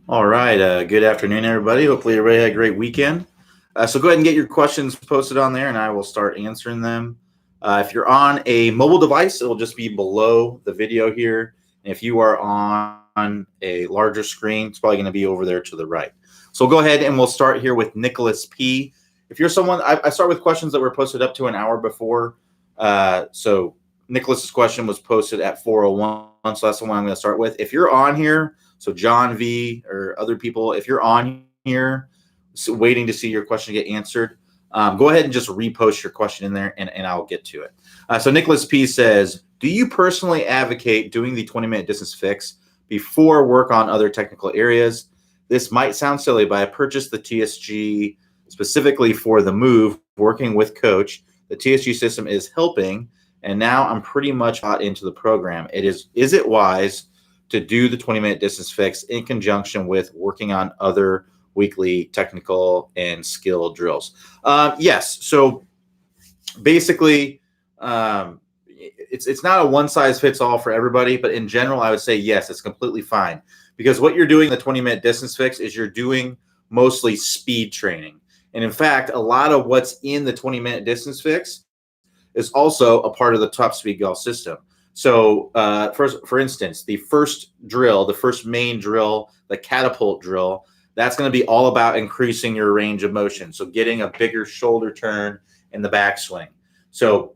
All right. Good afternoon, everybody. Hopefully, everybody had a great weekend. So go ahead and get your questions posted on there, and I will start answering them. If you're on a mobile device, it'll just be below the video here. And if you are on a larger screen, it's probably going to be over there to the right. So we'll go ahead and we'll start here with Nicholas P. If you're someone, I start with questions that were posted up to an hour before. So Nicholas's question was posted at 4:01, so that's the one I'm going to start with. If you're on here, so John V or other people, if you're on here waiting to see your question get answered, go ahead and just repost your question in there and I'll get to it. So Nicholas P says, do you personally advocate doing the 20-minute distance fix before work on other technical areas? This might sound silly, but I purchased the TSG specifically for the move, working with coach. The TSG system is helping, and now I'm pretty much bought into the program. Is it wise to do the 20-minute distance fix in conjunction with working on other weekly technical and skill drills? Yes. So basically, it's not a one size fits all for everybody, but in general, I would say yes, it's completely fine, because what you're doing in the 20-minute distance fix is you're doing mostly speed training. And in fact, a lot of what's in the 20-minute distance fix is also a part of the Top Speed Golf system. So, for instance, the first drill, the first main drill, the catapult drill, that's going to be all about increasing your range of motion. So, getting a bigger shoulder turn in the backswing. So,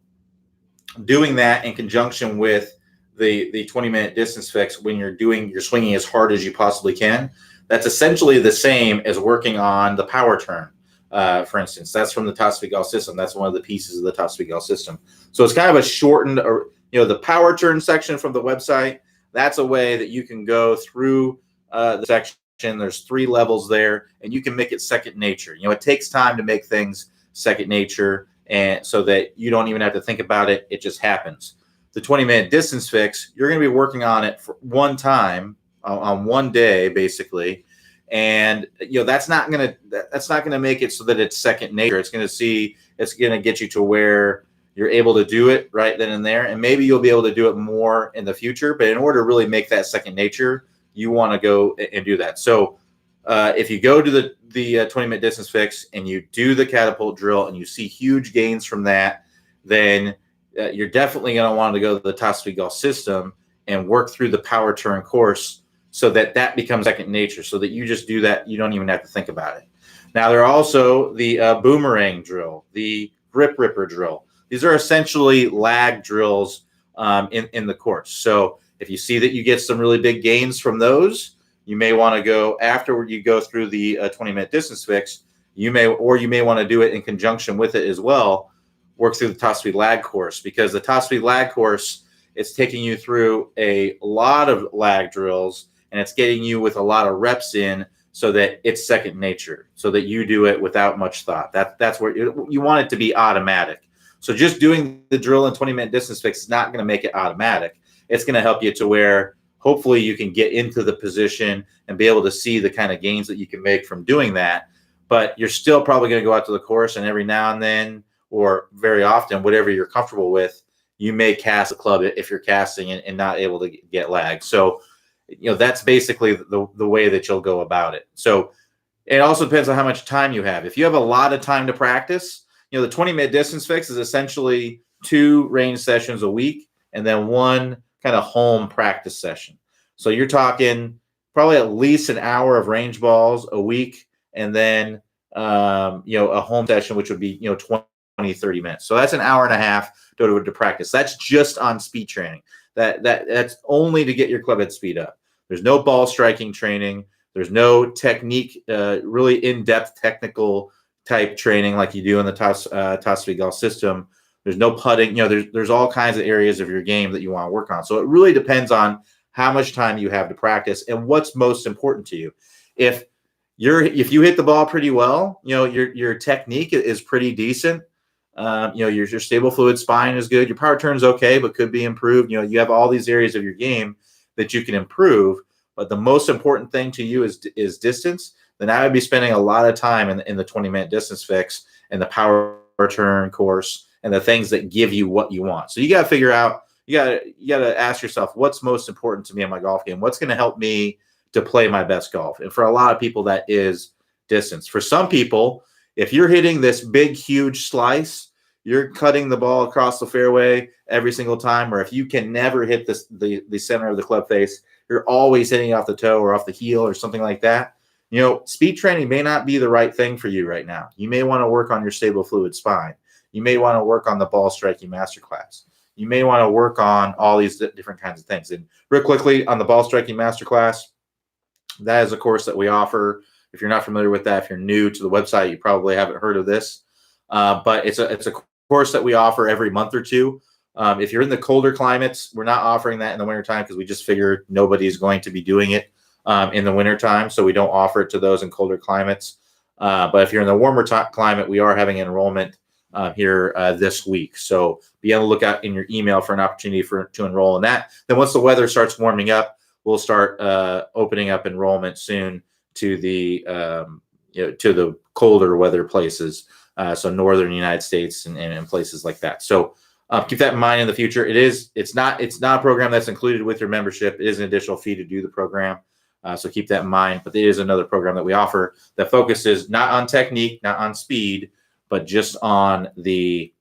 doing that in conjunction with the 20-minute distance fix when you're swinging as hard as you possibly can, that's essentially the same as working on the power turn. For instance, that's from the Top Speed Golf system. That's one of the pieces of the Top Speed Golf system. So it's kind of a shortened, or the power turn section from the website. That's a way that you can go through the section. There's 3 levels there, and you can make it second nature. It takes time to make things second nature, and so that you don't even have to think about it. It just happens. The 20-minute distance fix, you're going to be working on it for one time on one day, basically. And that's not gonna make it so that it's second nature. It's gonna get you to where you're able to do it right then and there, and maybe you'll be able to do it more in the future. But in order to really make that second nature, you want to go and do that. So if you go to the 20-minute distance fix and you do the catapult drill and you see huge gains from that, then you're definitely going to want to go to the Top Speed Golf system and work through the power turn course, so that becomes second nature, so that you just do that. You don't even have to think about it. Now, there are also the boomerang drill, the grip ripper drill. These are essentially lag drills in the course. So if you see that you get some really big gains from those, you may want to go after you go through the 20-minute distance fix. You may want to do it in conjunction with it as well. Work through the Top Speed lag course, because the Top Speed lag course, it's taking you through a lot of lag drills, and it's getting you with a lot of reps in, so that it's second nature, so that you do it without much thought. That's where you want it to be automatic. So just doing the drill in 20-minute distance fix is not going to make it automatic. It's going to help you to where hopefully you can get into the position and be able to see the kind of gains that you can make from doing that. But you're still probably going to go out to the course, and every now and then, or very often, whatever you're comfortable with, you may cast a club if you're casting and not able to get lag. So that's basically the way that you'll go about it. So it also depends on how much time you have. If you have a lot of time to practice, the 20-minute distance fix is essentially 2 range sessions a week and then 1 kind of home practice session. So you're talking probably at least an hour of range balls a week, and then a home session, which would be 20, 30 minutes. So that's an hour and a half to practice. That's just on speed training. That's only to get your club head speed up. There's no ball striking training. There's no technique, really in-depth technical type training like you do in the Top Speed Golf system. There's no putting. There's all kinds of areas of your game that you want to work on. So it really depends on how much time you have to practice and what's most important to you. If you hit the ball pretty well, your technique is pretty decent. Your stable fluid spine is good. Your power turn is okay, but could be improved. You have all these areas of your game that you can improve, but the most important thing to you is distance. Then I would be spending a lot of time in the 20-minute distance fix and the power turn course and the things that give you what you want. So you got to figure out, you got to ask yourself, what's most important to me in my golf game? What's going to help me to play my best golf. And for a lot of people, that is distance. For some people, if you're hitting this big, huge slice, you're cutting the ball across the fairway every single time, or if you can never hit the center of the club face, you're always hitting off the toe or off the heel or something like that. Speed training may not be the right thing for you right now. You may want to work on your stable fluid spine. You may want to work on the ball striking masterclass. You may want to work on all these different kinds of things. And real quickly on the ball striking masterclass, that is a course that we offer. If you're not familiar with that, if you're new to the website, you probably haven't heard of this. But it's a course that we offer every month or two. If you're in the colder climates, we're not offering that in the wintertime because we just figured nobody's going to be doing it in the wintertime. So we don't offer it to those in colder climates. But if you're in the warmer climate, we are having enrollment here this week. So be on the lookout in your email for an opportunity to enroll in that. Then once the weather starts warming up, we'll start opening up enrollment soon to the to the colder weather places. So northern United States and places like that. So keep that in mind in the future. It's not a program that's included with your membership. It is an additional fee to do the program. So keep that in mind. But it is another program that we offer that focuses not on technique, not on speed, but just on the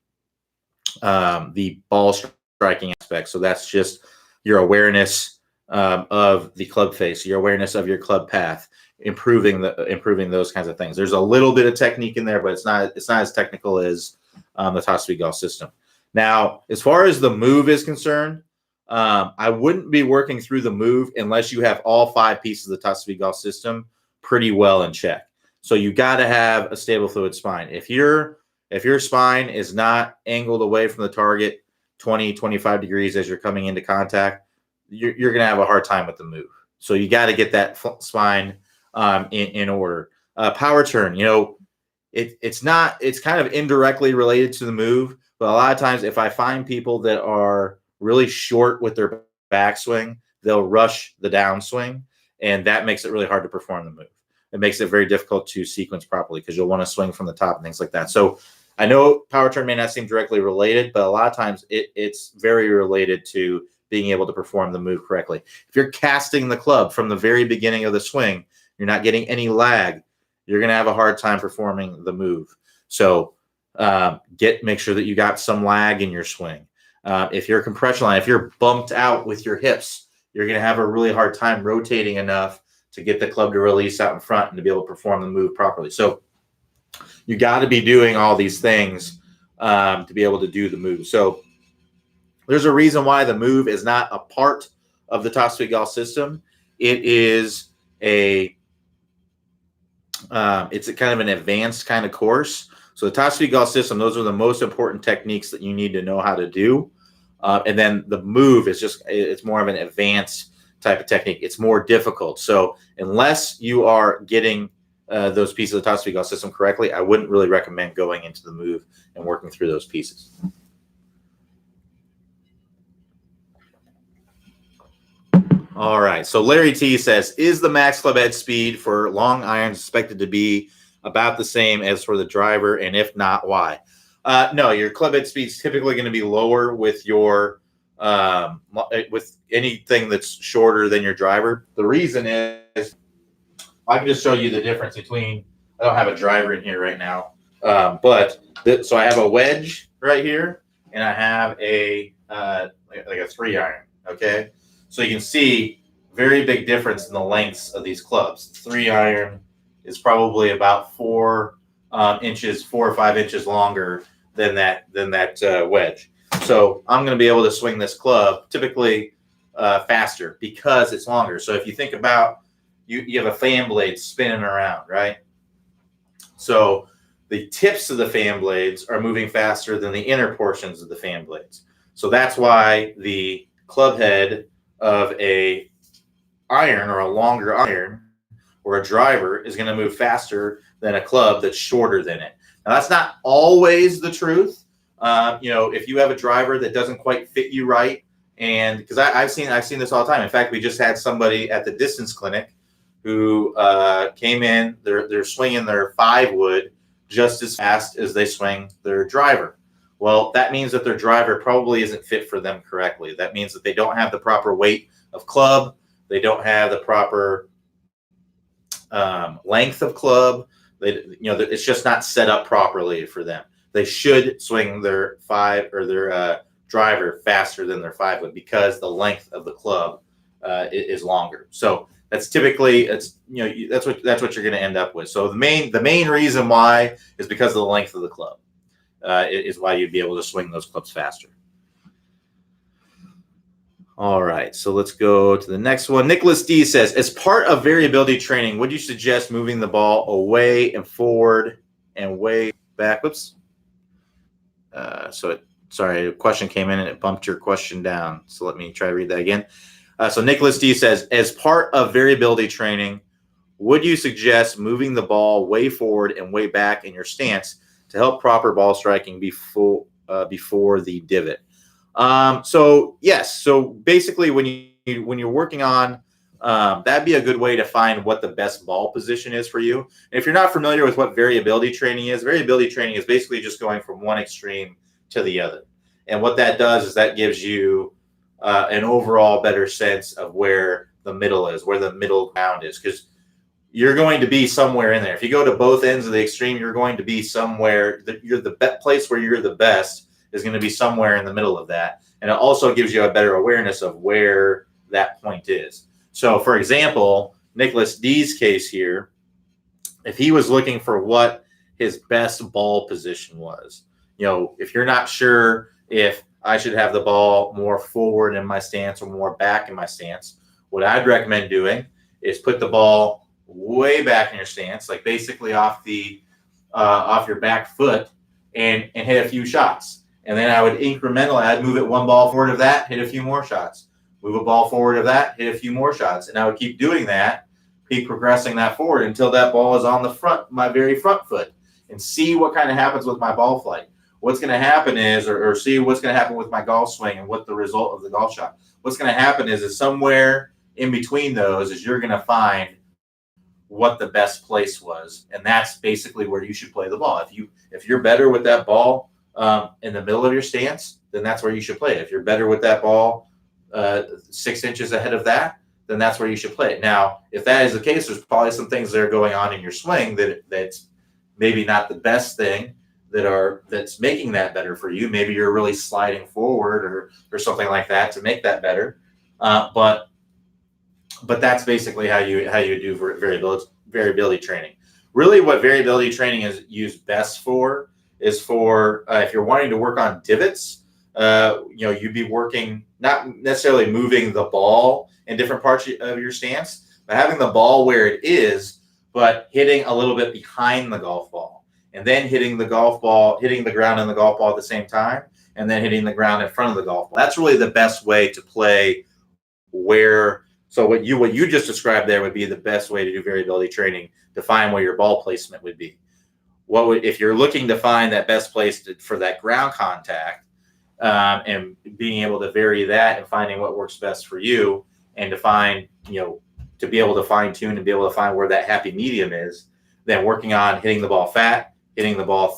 ball striking aspect. So that's just your awareness of the club face, your awareness of your club path, improving those kinds of things. There's a little bit of technique in there, but it's not as technical as the Top Speed Golf system. Now, as far as the move is concerned, I wouldn't be working through the move unless you have all 5 pieces of the Top Speed Golf system pretty well in check. So you got to have a stable fluid spine. If your spine is not angled away from the target 20, 25 degrees as you're coming into contact, you're going to have a hard time with the move. So you got to get that spine in order. Power turn, it's kind of indirectly related to the move, but a lot of times if I find people that are really short with their backswing, they'll rush the downswing, and that makes it really hard to perform the move. It makes it very difficult to sequence properly because you'll want to swing from the top and things like that. So I know power turn may not seem directly related, but a lot of times it's very related to being able to perform the move correctly. If you're casting the club from the very beginning of the swing, you're not getting any lag, you're going to have a hard time performing the move. So make sure that you got some lag in your swing. If you're compression line, if you're bumped out with your hips, you're going to have a really hard time rotating enough to get the club to release out in front and to be able to perform the move properly. So you got to be doing all these things to be able to do the move. So there's a reason why the move is not a part of the Top Speed Golf system. It is it's a kind of an advanced kind of course. So the Top Speed Golf system, those are the most important techniques that you need to know how to do. And then the move is it's more of an advanced type of technique. It's more difficult. So unless you are getting those pieces of the Top Speed Golf system correctly, I wouldn't really recommend going into the move and working through those pieces. All right. So Larry T says, is the max club head speed for long irons expected to be about the same as for the driver? And if not, why? No, your club head speed is typically going to be lower with your with anything that's shorter than your driver. The reason is, I can just show you the difference between, I don't have a driver in here right now, so I have a wedge right here, and I have like a 3-iron, okay? So you can see very big difference in the lengths of these clubs. 3-iron is probably about 4 or 5 inches longer than that wedge. So I'm going to be able to swing this club typically faster because it's longer. So if you think about, you have a fan blade spinning around, right? So the tips of the fan blades are moving faster than the inner portions of the fan blades. So that's why the club head of a iron or a longer iron or a driver is going to move faster than a club that's shorter than it. Now, that's not always the truth. If you have a driver that doesn't quite fit you right, and because I've seen this all the time. In fact, we just had somebody at the distance clinic who came in. They're swinging their 5-wood just as fast as they swing their driver. Well, that means that their driver probably isn't fit for them correctly. That means that they don't have the proper weight of club. They don't have the proper length of club. It's just not set up properly for them. They should swing their 5 or their driver faster than their 5 wood because the length of the club is longer. So that's typically that's what you're going to end up with. So the main reason why is because of the length of the club. Is why you'd be able to swing those clubs faster. All right, so let's go to the next one. Nicholas D says, as part of variability training, would you suggest moving the ball away and forward and way back? Whoops. Sorry, a question came in and it bumped your question down. So let me try to read that again. So Nicholas D says, as part of variability training, would you suggest moving the ball way forward and way back in your stance to help proper ball striking before the divot? So yes. So basically, when you're working on, that'd be a good way to find what the best ball position is for you. And if you're not familiar with what variability training is basically just going from one extreme to the other. And what that does is that gives you an overall better sense of where the middle is, where the middle ground is, because you're going to be somewhere in there. If you go to both ends of the extreme, you're going to be somewhere that you're the place where you're the best is going to be somewhere in the middle of that. And it also gives you a better awareness of where that point is. So for example, Nicholas D's case here, if he was looking for what his best ball position was, if you're not sure if I should have the ball more forward in my stance or more back in my stance, what I'd recommend doing is put the ball way back in your stance, like basically off your back foot, and hit a few shots. And then I would I'd move it one ball forward of that, hit a few more shots. Move a ball forward of that, hit a few more shots. And I would keep doing that, keep progressing that forward until that ball is on my very front foot, and see what kind of happens with my ball flight. What's going to happen is, or see what's going to happen with my golf swing and what the result of the golf shot. What's going to happen is somewhere in between those is you're going to find what the best place was. And that's basically where you should play the ball. If you're better with that ball in the middle of your stance, then that's where you should play it. If you're better with that ball 6 inches ahead of that, then that's where you should play it. Now, if that is the case, there's probably some things that are going on in your swing that's maybe not the best thing that's making that better for you. Maybe you're really sliding forward or something like that to make that better. But that's basically how you do variability training. Really, what variability training is used best for is for if you're wanting to work on divots. You'd be working, not necessarily moving the ball in different parts of your stance, but having the ball where it is, but hitting a little bit behind the golf ball, and then hitting the ground and the golf ball at the same time, and then hitting the ground in front of the golf ball. That's really the best way to play So what you just described there would be the best way to do variability training, to find where your ball placement would be. If you're looking to find that best place for that ground contact, and being able to vary that and finding what works best for you, and to find, to be able to fine tune and be able to find where that happy medium is, then working on hitting the ball fat, hitting the ball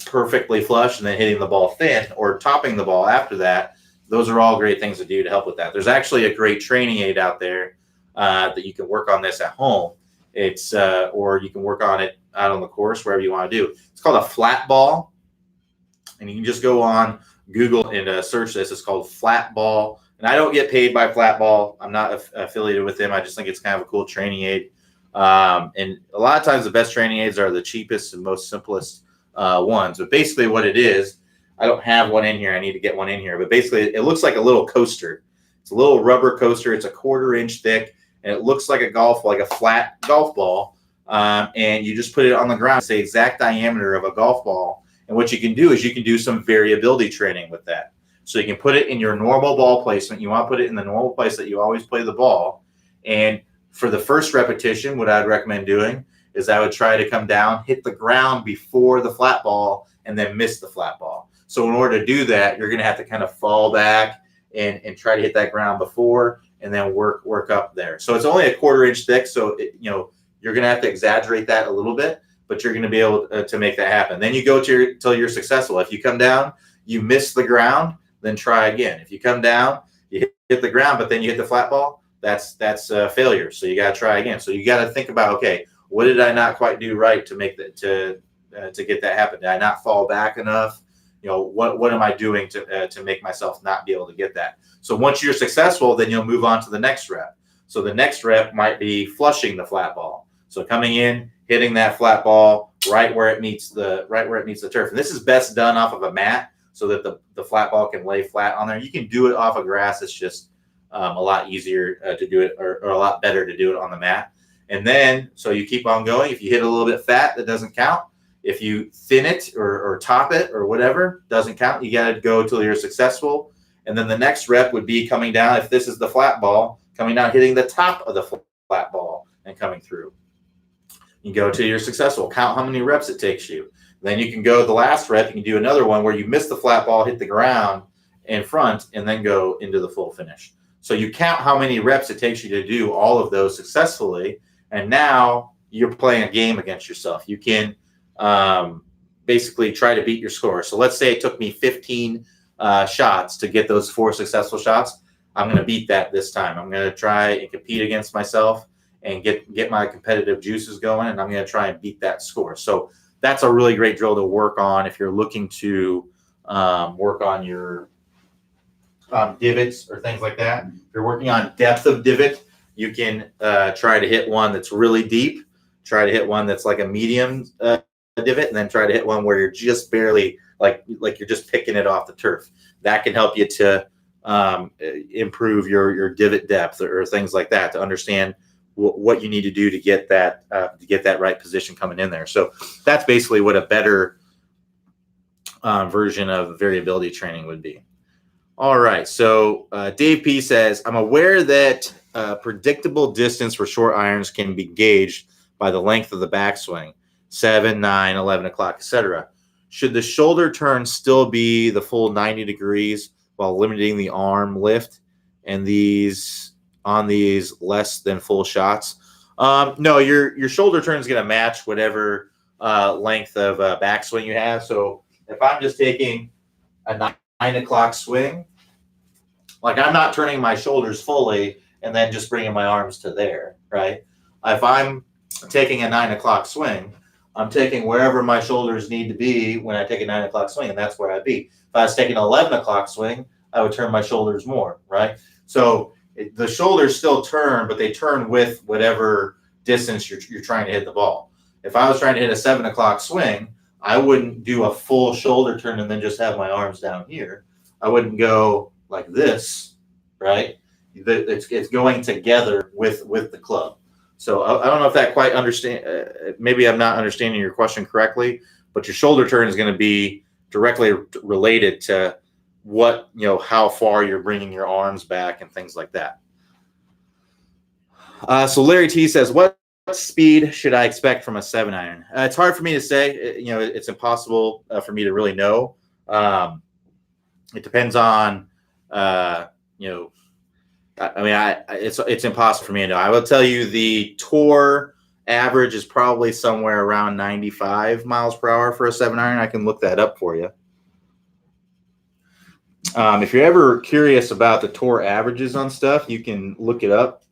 perfectly flush, and then hitting the ball thin or topping the ball after that. Those are all great things to do to help with that. There's actually a great training aid out there that you can work on this at home. It's or you can work on it out on the course, wherever you want to do. It's called a flat ball, and you can just go on Google and search this. It's called Flat Ball, and I don't get paid by Flat Ball. I'm not affiliated with them. I just think it's kind of a cool training aid. And a lot of times the best training aids are the cheapest and most simplest ones. But basically what it is, I don't have one in here. I need to get one in here. But basically, it looks like a little coaster. It's a little rubber coaster. It's a 1/4 inch thick, and it looks like a flat golf ball. And you just put it on the ground. It's the exact diameter of a golf ball. And what you can do is you can do some variability training with that. So you can put it in your normal ball placement. You want to put it in the normal place that you always play the ball. And for the first repetition, what I'd recommend doing is I would try to come down, hit the ground before the flat ball, and then miss the flat ball. So in order to do that, you're going to have to kind of fall back and try to hit that ground before, and then work up there. So it's only a 1/4 inch thick. So you're going to have to exaggerate that a little bit, but you're going to be able to make that happen. Then you go till you're successful. If you come down, you miss the ground, then try again. If you come down, you hit the ground, but then you hit the flat ball, that's a failure. So you got to try again. So you got to think about, okay, what did I not quite do right to make that to get that happen? Did I not fall back enough? What am I doing to make myself not be able to get that? So once you're successful, then you'll move on to the next rep. So the next rep might be flushing the flat ball. So coming in, hitting that flat ball right where it meets the turf. And this is best done off of a mat so that the flat ball can lay flat on there. You can do it off of grass. It's just a lot easier to do it, or a lot better to do it on the mat. And then, so you keep on going. If you hit a little bit fat, that doesn't count. If you thin it or top it or whatever, doesn't count. You got to go till you're successful. And then the next rep would be coming down. If this is the flat ball, coming down, hitting the top of the flat ball and coming through. You go till you're successful. Count how many reps it takes you. Then you can go the last rep. You can do another one where you miss the flat ball, hit the ground in front, and then go into the full finish. So you count how many reps it takes you to do all of those successfully. And now you're playing a game against yourself. You can basically try to beat your score. So let's say it took me 15 shots to get those 4 successful shots. I'm going to beat that this time. I'm going to try and compete against myself and get my competitive juices going, and I'm going to try and beat that score. So that's a really great drill to work on if you're looking to work on your divots or things like that. If you're working on depth of divot, you can try to hit one that's really deep, try to hit one that's like a medium divot, and then try to hit one where you're just barely like you're just picking it off the turf. That can help you to improve your divot depth or things like that, to understand what you need to do to get that right position coming in there. So that's basically what a better version of variability training would be. All right. So Dave P says, I'm aware that predictable distance for short irons can be gauged by the length of the backswing, 7, 9, 11 o'clock, etc. Should the shoulder turn still be the full 90 degrees while limiting the arm lift and these less than full shots? No, your shoulder turn is going to match whatever length of backswing you have. So if I'm just taking a 9 o'clock swing, like I'm not turning my shoulders fully and then just bringing my arms to there, right? If I'm taking a 9 o'clock swing, I'm taking wherever my shoulders need to be when I take a 9 o'clock swing, and that's where I'd be. If I was taking an 11 o'clock swing, I would turn my shoulders more, right? So the shoulders still turn, but they turn with whatever distance you're trying to hit the ball. If I was trying to hit a 7 o'clock swing, I wouldn't do a full shoulder turn and then just have my arms down here. I wouldn't go like this, right? It's going together with the club. So I don't know if that quite maybe I'm not understanding your question correctly, but your shoulder turn is going to be directly related to how far you're bringing your arms back and things like that. So Larry T says, what speed should I expect from a 7 iron? It's hard for me to say. It's impossible for me to really know. It depends on, it's impossible for me to know. I will tell you the tour average is probably somewhere around 95 miles per hour for a 7 iron. I can look that up for you. If you're ever curious about the tour averages on stuff, you can look it up.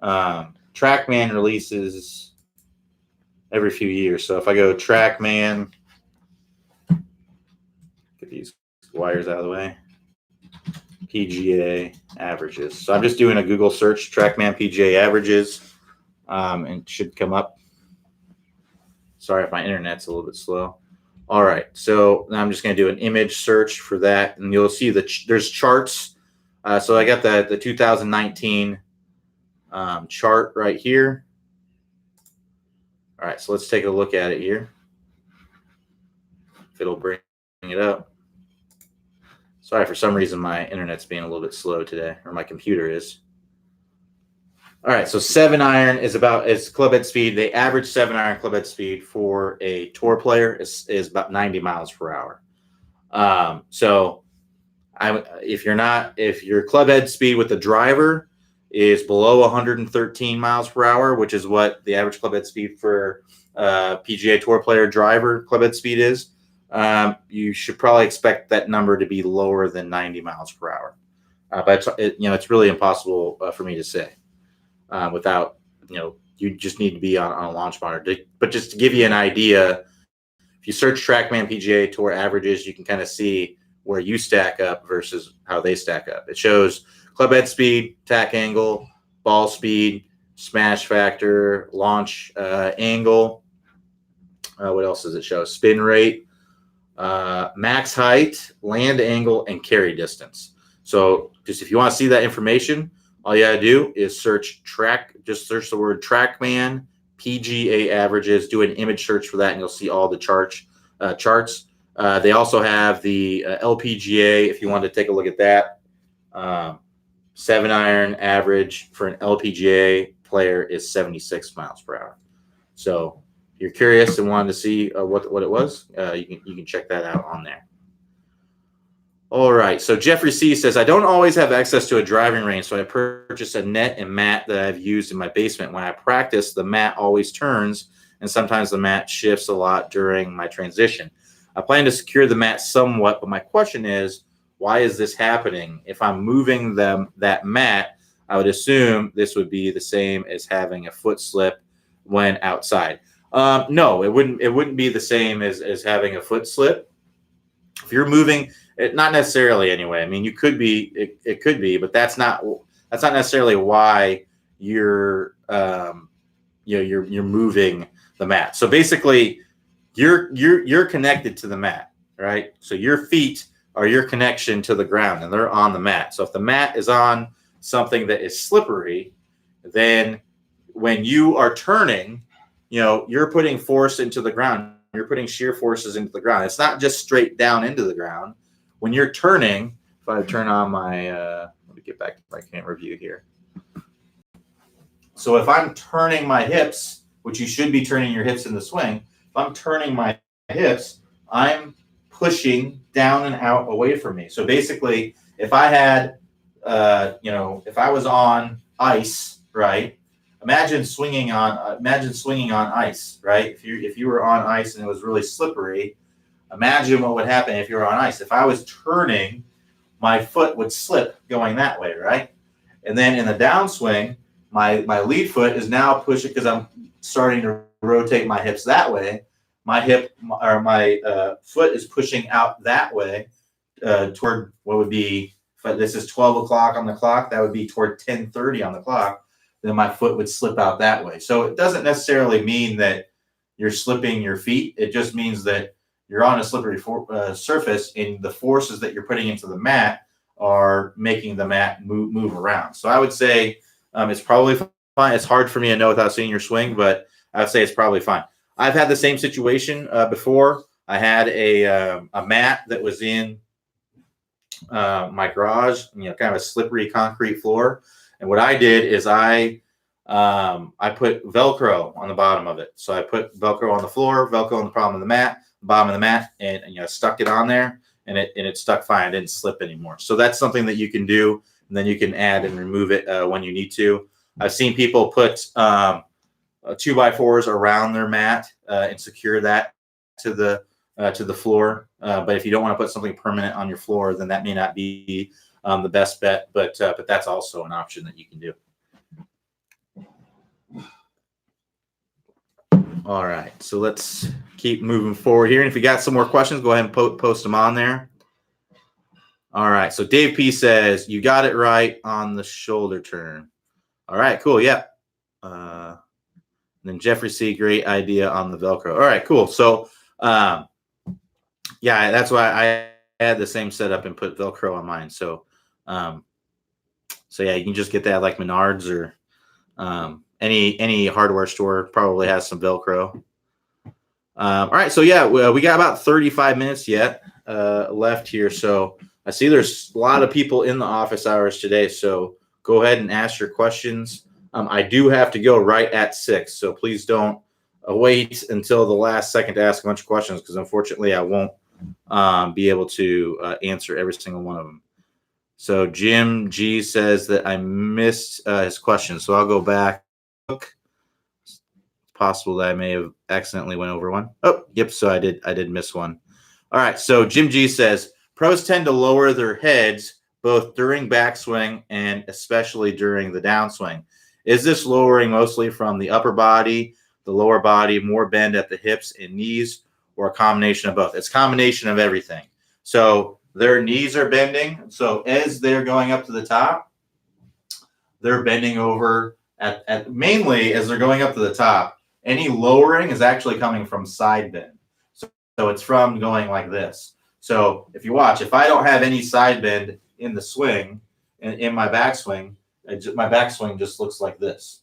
TrackMan releases every few years. So if I go TrackMan, get these wires out of the way, PGA averages. So I'm just doing a Google search, TrackMan PGA averages, and it should come up. Sorry if my internet's a little bit slow. All right, so now I'm just going to do an image search for that, and you'll see that there's charts. So I got the 2019 chart right here. All right, so let's take a look at it here. If it'll bring it up. Sorry, for some reason my internet's being a little bit slow today, or my computer is. All right, so 7 iron is club head speed. The average 7 iron club head speed for a tour player is about 90 miles per hour. If your club head speed with the driver is below 113 miles per hour, which is what the average club head speed for PGA Tour player driver club head speed is, you should probably expect that number to be lower than 90 miles per hour. But it's really impossible for me to say without, you just need to be on a launch monitor. But just to give you an idea, if you search TrackMan PGA Tour averages, you can kind of see where you stack up versus how they stack up. It shows club head speed, tack angle, ball speed, smash factor, launch angle. What else does it show? Spin rate, max height, land angle, and carry distance. So just if you want to see that information, all you got to do is search the word TrackMan PGA averages, do an image search for that, and you'll see all the charts. They also have the LPGA, if you want to take a look at that. 7-iron average for an LPGA player is 76 miles per hour. So if you're curious and wanted to see what it was, you can check that out on there. All right. So Jeffrey C says, I don't always have access to a driving range, so I purchased a net and mat that I've used in my basement. When I practice, the mat always turns, and sometimes the mat shifts a lot during my transition. I plan to secure the mat somewhat, but my question is, why is this happening? If I'm moving that mat, I would assume this would be the same as having a foot slip when outside. No, it wouldn't be the same as having a foot slip. If you're moving it, not necessarily anyway. I mean, it could be, but that's not necessarily why you're moving the mat. So basically, you're connected to the mat, right? So your feet are your connection to the ground, and they're on the mat. So if the mat is on something that is slippery, then when you are turning, you're putting force into the ground. You're putting shear forces into the ground. It's not just straight down into the ground. When you're turning, if I turn on my, let me get back to my camera view here. So if I'm turning my hips, which you should be turning your hips in the swing, if I'm turning my hips, I'm pushing down and out away from me. So basically, if I had, if I was on ice, right? Imagine swinging on ice, right? If you were on ice and it was really slippery, imagine what would happen if you were on ice. If I was turning, my foot would slip going that way, right? And then in the downswing, my lead foot is now pushing because I'm starting to rotate my hips that way. My foot is pushing out that way toward what would be, if this is 12 o'clock on the clock, that would be toward 10:30 on the clock. Then my foot would slip out that way. So it doesn't necessarily mean that you're slipping your feet. It just means that you're on a slippery surface, and the forces that you're putting into the mat are making the mat move around. So I would say it's probably fine. It's hard for me to know without seeing your swing, but I would say it's probably fine. I've had the same situation before. I had a mat that was in my garage, kind of a slippery concrete floor. And what I did is I put Velcro on the bottom of it. So I put Velcro on the floor, Velcro on the bottom of the mat, and stuck it on there, and it stuck fine. I didn't slip anymore. So that's something that you can do, and then you can add and remove it when you need to. I've seen people put 2x4s around their mat and secure that to the floor. But if you don't want to put something permanent on your floor, then that may not be the best bet. But that's also an option that you can do. All right, so let's keep moving forward here. And if you got some more questions, go ahead and post them on there. All right, so Dave P says, you got it right on the shoulder turn. All right, cool, yeah. And then Jeffrey C, great idea on the Velcro. All right, cool. So, yeah, that's why I had the same setup and put Velcro on mine. So yeah, you can just get that like Menards or any hardware store probably has some Velcro. All right, so yeah, we got about 35 minutes yet left here. So I see there's a lot of people in the office hours today. So go ahead and ask your questions. I do have to go right at 6, so please don't wait until the last second to ask a bunch of questions, because unfortunately I won't be able to answer every single one of them. So Jim G says that I missed his question, so I'll go back. It's possible that I may have accidentally went over one. Oh, yep, so I did miss one. All right, so Jim G says, pros tend to lower their heads both during backswing and especially during the downswing. Is this lowering mostly from the upper body, the lower body, more bend at the hips and knees, or a combination of both? It's a combination of everything. So their knees are bending. So as they're going up to the top, they're bending over at mainly as they're going up to the top. Any lowering is actually coming from side bend. So it's from going like this. So if you watch, if I don't have any side bend in the swing, in my backswing, my backswing just looks like this,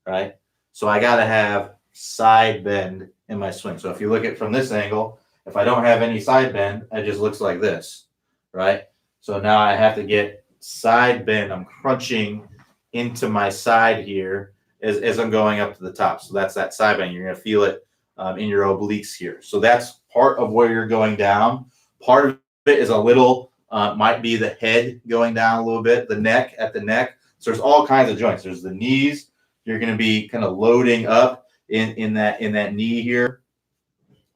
right? So I got to have side bend in my swing. So if you look at it from this angle, if I don't have any side bend, it just looks like this, right? So now I have to get side bend. I'm crunching into my side here as I'm going up to the top. So that's that side bend. You're going to feel it in your obliques here. So that's part of where you're going down. Part of it is a little, might be the head going down a little bit, the neck at the neck. So there's all kinds of joints. There's the knees. You're going to be kind of loading up in that knee here.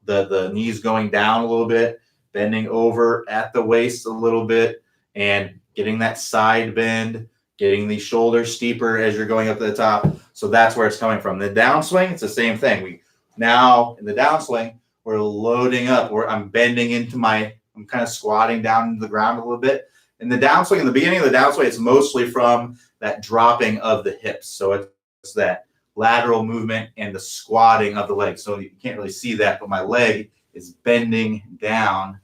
The knees going down a little bit, bending over at the waist a little bit, and getting that side bend, getting the shoulders steeper as you're going up to the top. So that's where it's coming from. The downswing, it's the same thing. Now in the downswing, we're loading up, where I'm bending into I'm kind of squatting down into the ground a little bit. In the downswing, in the beginning of the downswing, it's mostly from that dropping of the hips. So it's that lateral movement and the squatting of the leg. So you can't really see that, but my leg is bending down.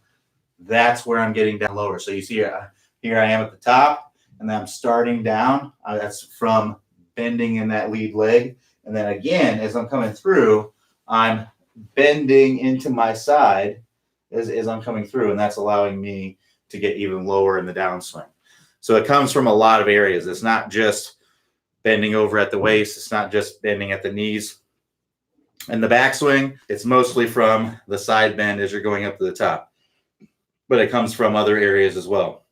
That's where I'm getting down lower. So you see here I am at the top, and then I'm starting down. That's from bending in that lead leg. And then again, as I'm coming through, I'm bending into my side as I'm coming through, and that's allowing me to get even lower in the downswing. So it comes from a lot of areas. It's not just bending over at the waist. It's not just bending at the knees. And the backswing, it's mostly from the side bend as you're going up to the top. But it comes from other areas as well.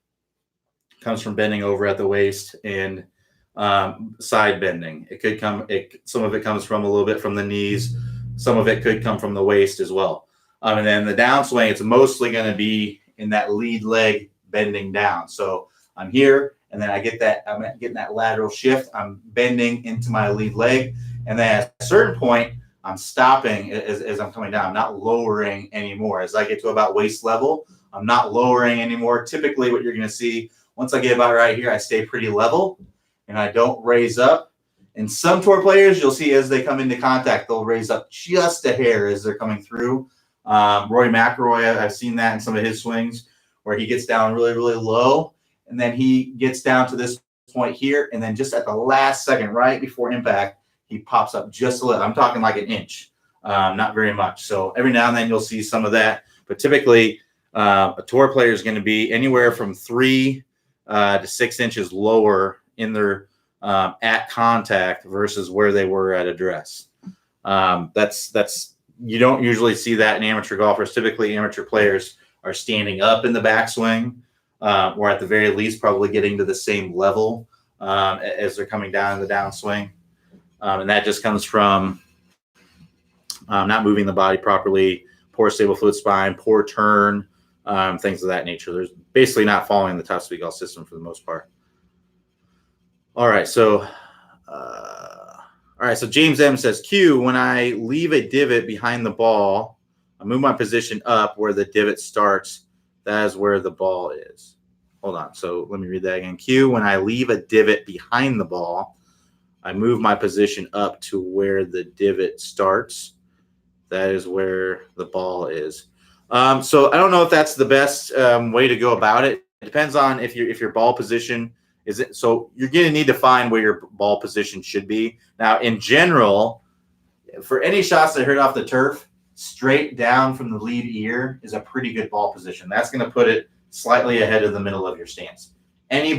It comes from bending over at the waist and side bending. Some of it comes from a little bit from the knees. Some of it could come from the waist as well. And then the downswing, it's mostly going to be in that lead leg bending down. So I'm here, and then I'm getting that lateral shift. I'm bending into my lead leg. And then at a certain point, I'm stopping as I'm coming down. I'm not lowering anymore. As I get to about waist level, I'm not lowering anymore. Typically what you're going to see, once I get about right here, I stay pretty level and I don't raise up. And some tour players, you'll see as they come into contact, they'll raise up just a hair as they're coming through. Rory McIlroy, I've seen that in some of his swings where he gets down really, really low. And then he gets down to this point here. And then just at the last second, right before impact, he pops up just a little. I'm talking like an inch, not very much. So every now and then you'll see some of that. But typically, a tour player is going to be anywhere from 3 to 6 inches lower in their at contact versus where they were at address. That's you don't usually see that in amateur golfers. Typically, amateur players are standing up in the backswing, or at the very least, probably getting to the same level as they're coming down in the downswing. And that just comes from not moving the body properly, poor stable fluid spine, poor turn, things of that nature. There's basically not following the top speed golf system for the most part. All right, so James M says, Q, when I leave a divot behind the ball, I move my position up where the divot starts. That is where the ball is. Hold on. So let me read that again. Q, when I leave a divot behind the ball, I move my position up to where the divot starts. That is where the ball is. So I don't know if that's the best way to go about it. It depends on if your ball position is it. So you're going to need to find where your ball position should be. Now, in general, for any shots that hit off the turf, straight down from the lead ear is a pretty good ball position. That's going to put it slightly ahead of the middle of your stance. Any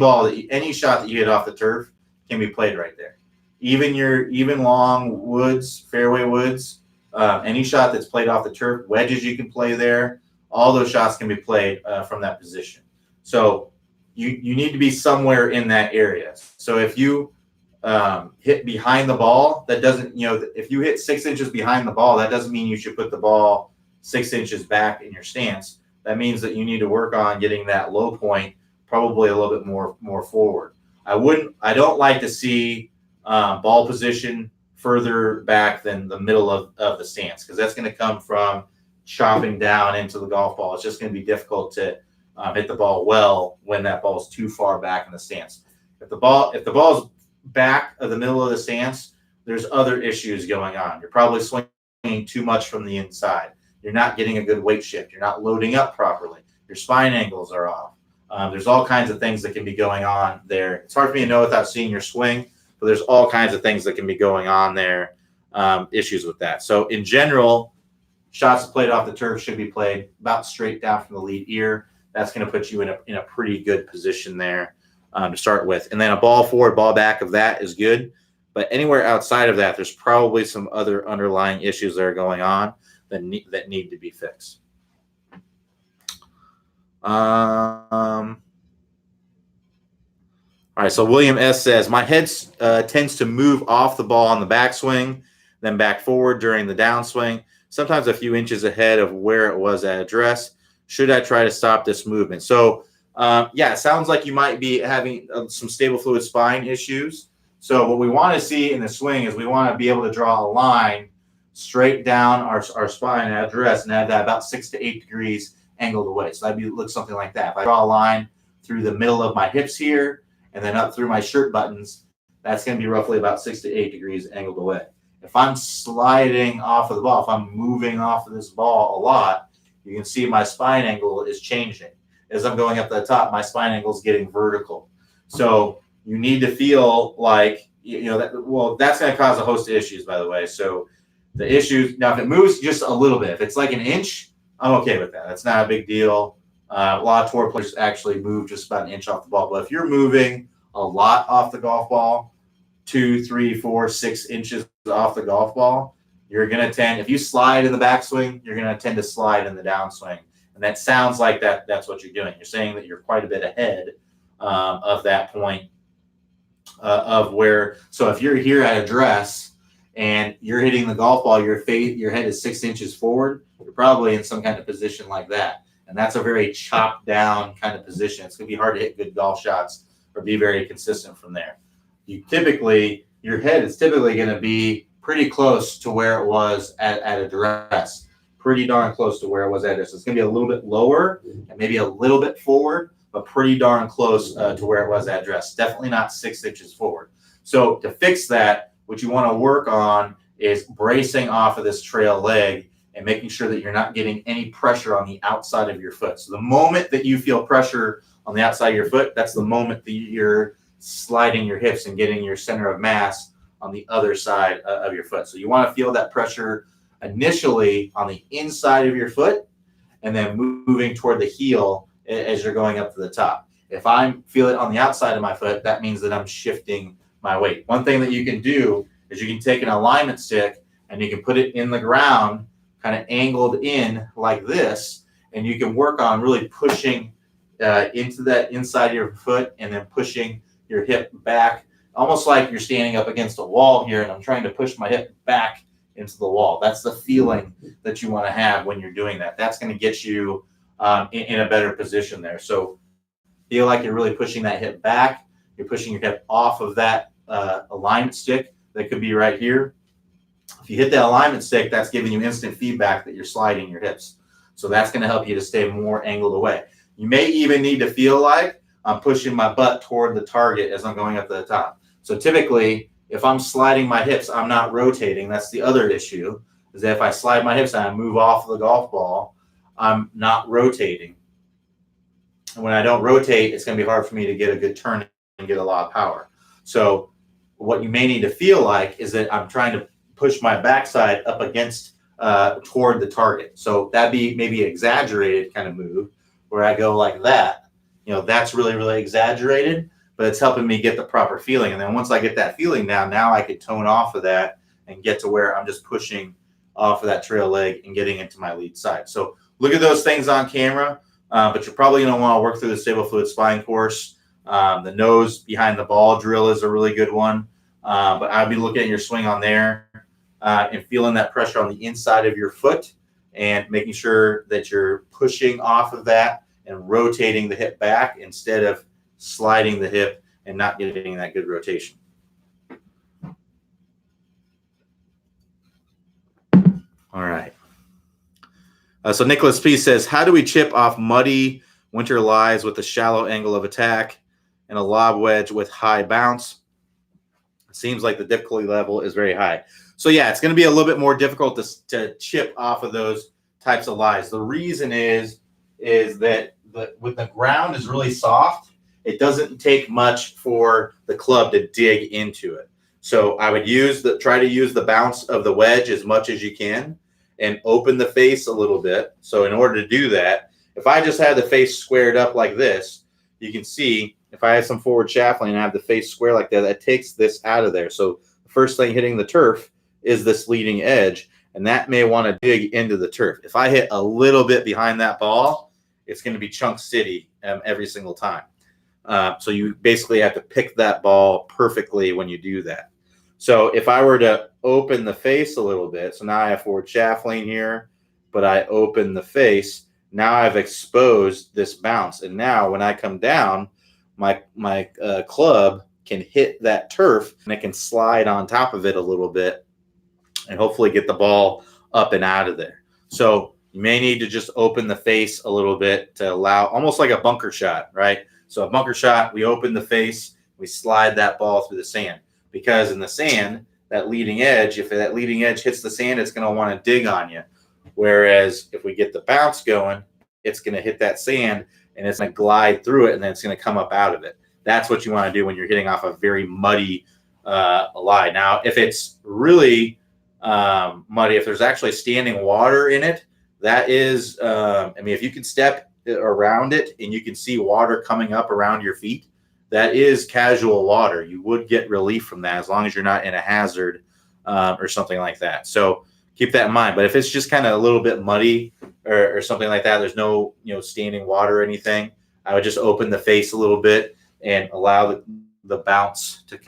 shot that you hit off the turf can be played right there. Even long woods, fairway woods, any shot that's played off the turf, wedges you can play there. All those shots can be played from that position. So you need to be somewhere in that area. So if you hit behind the ball, that doesn't, if you hit 6 inches behind the ball, that doesn't mean you should put the ball 6 inches back in your stance. That means that you need to work on getting that low point probably a little bit more forward. I don't like to see ball position further back than the middle of the stance, because that's going to come from chopping down into the golf ball. It's just going to be difficult to hit the ball well when that ball is too far back in the stance. If the ball is back of the middle of the stance, there's other issues going on. You're probably swinging too much from the inside. You're not getting a good weight shift. You're not loading up properly. Your spine angles are off. There's all kinds of things that can be going on there. It's hard for me to know without seeing your swing, but there's all kinds of things that can be going on there, issues with that. So in general, shots played off the turf should be played about straight down from the lead ear. That's going to put you in a pretty good position there to start with. And then a ball forward, ball back of that is good. But anywhere outside of that, there's probably some other underlying issues that are going on that need to be fixed. All right, so William S. says, my head tends to move off the ball on the backswing, then back forward during the downswing, sometimes a few inches ahead of where it was at address. Should I try to stop this movement? So, yeah, it sounds like you might be having some stable fluid spine issues. So what we want to see in the swing is we want to be able to draw a line straight down our spine at address and have that about 6 to 8 degrees angled away. So that'd look something like that. If I draw a line through the middle of my hips here and then up through my shirt buttons, that's going to be roughly about 6 to 8 degrees angled away. If I'm sliding off of the ball, if I'm moving off of this ball a lot, you can see my spine angle is changing. As I'm going up the top, my spine angle is getting vertical. So you need to feel like, that's going to cause a host of issues, by the way. So the issues, now if it moves just a little bit, if it's like an inch, I'm okay with that. That's not a big deal. A lot of tour players actually move just about an inch off the ball. But if you're moving a lot off the golf ball, 2, 3, 4, 6 inches off the golf ball, you're going to tend, if you slide in the backswing, you're going to tend to slide in the downswing. And that sounds like that's what you're doing. You're saying that you're quite a bit ahead of that point of where, so if you're here at address and you're hitting the golf ball, your head is 6 inches forward, you're probably in some kind of position like that. And that's a very chopped down kind of position. It's going to be hard to hit good golf shots or be very consistent from there. Your head is typically going to be pretty close to where it was at address. Pretty darn close to where it was at address. It's going to be a little bit lower and maybe a little bit forward, but pretty darn close to where it was at address. Definitely not 6 inches forward. So to fix that, what you want to work on is bracing off of this trail leg and making sure that you're not getting any pressure on the outside of your foot. So the moment that you feel pressure on the outside of your foot, that's the moment that you're sliding your hips and getting your center of mass on the other side of your foot. So you want to feel that pressure initially on the inside of your foot and then moving toward the heel as you're going up to the top. If I feel it on the outside of my foot, that means that I'm shifting my weight. One thing that you can do is you can take an alignment stick and you can put it in the ground, kind of angled in like this, and you can work on really pushing into that inside of your foot and then pushing your hip back, almost like you're standing up against a wall here and I'm trying to push my hip back into the wall. That's the feeling that you want to have when you're doing that. That's going to get you in a better position there. So feel like you're really pushing that hip back. You're pushing your hip off of that alignment stick that could be right here. If you hit that alignment stick, that's giving you instant feedback that you're sliding your hips. So that's going to help you to stay more angled away. You may even need to feel like I'm pushing my butt toward the target as I'm going up to the top. So typically, if I'm sliding my hips, I'm not rotating. That's the other issue, is that if I slide my hips and I move off of the golf ball, I'm not rotating. And when I don't rotate, it's going to be hard for me to get a good turn and get a lot of power. So what you may need to feel like is that I'm trying to push my backside up against toward the target. So that'd be maybe an exaggerated kind of move where I go like that. That's really, really exaggerated, but it's helping me get the proper feeling. And then once I get that feeling down, now I could tone off of that and get to where I'm just pushing off of that trail leg and getting into my lead side. So look at those things on camera, but you're probably going to want to work through the Stable Fluid Spine course. The nose behind the ball drill is a really good one, but I'd be looking at your swing on there and feeling that pressure on the inside of your foot and making sure that you're pushing off of that and rotating the hip back instead of sliding the hip and not getting that good rotation. All right. So Nicholas P says, how do we chip off muddy winter lies with a shallow angle of attack and a lob wedge with high bounce? It seems like the difficulty level is very high. So yeah, it's going to be a little bit more difficult to chip off of those types of lies. The reason is that when the ground is really soft, it doesn't take much for the club to dig into it. So I would try to use the bounce of the wedge as much as you can and open the face a little bit. So in order to do that, if I just had the face squared up like this, you can see if I have some forward shaft lean and I have the face square like that, that takes this out of there. So the first thing hitting the turf is this leading edge, and that may want to dig into the turf. If I hit a little bit behind that ball, it's going to be chunk city every single time. So you basically have to pick that ball perfectly when you do that. So if I were to open the face a little bit, so now I have forward shaft lean here, but I open the face, now I've exposed this bounce. And now when I come down, my club can hit that turf and it can slide on top of it a little bit and hopefully get the ball up and out of there. So you may need to just open the face a little bit to allow, almost like a bunker shot, right? So a bunker shot, we open the face, we slide that ball through the sand. Because in the sand, that leading edge, if that leading edge hits the sand, it's going to want to dig on you. Whereas if we get the bounce going, it's going to hit that sand and it's going to glide through it and then it's going to come up out of it. That's what you want to do when you're hitting off a very muddy lie. Now, if it's really muddy, if there's actually standing water in it, that is, if you can step around it and you can see water coming up around your feet, that is casual water. You would get relief from that as long as you're not in a hazard or something like that. So keep that in mind. But if it's just kind of a little bit muddy or something like that, there's no standing water or anything, I would just open the face a little bit and allow the bounce to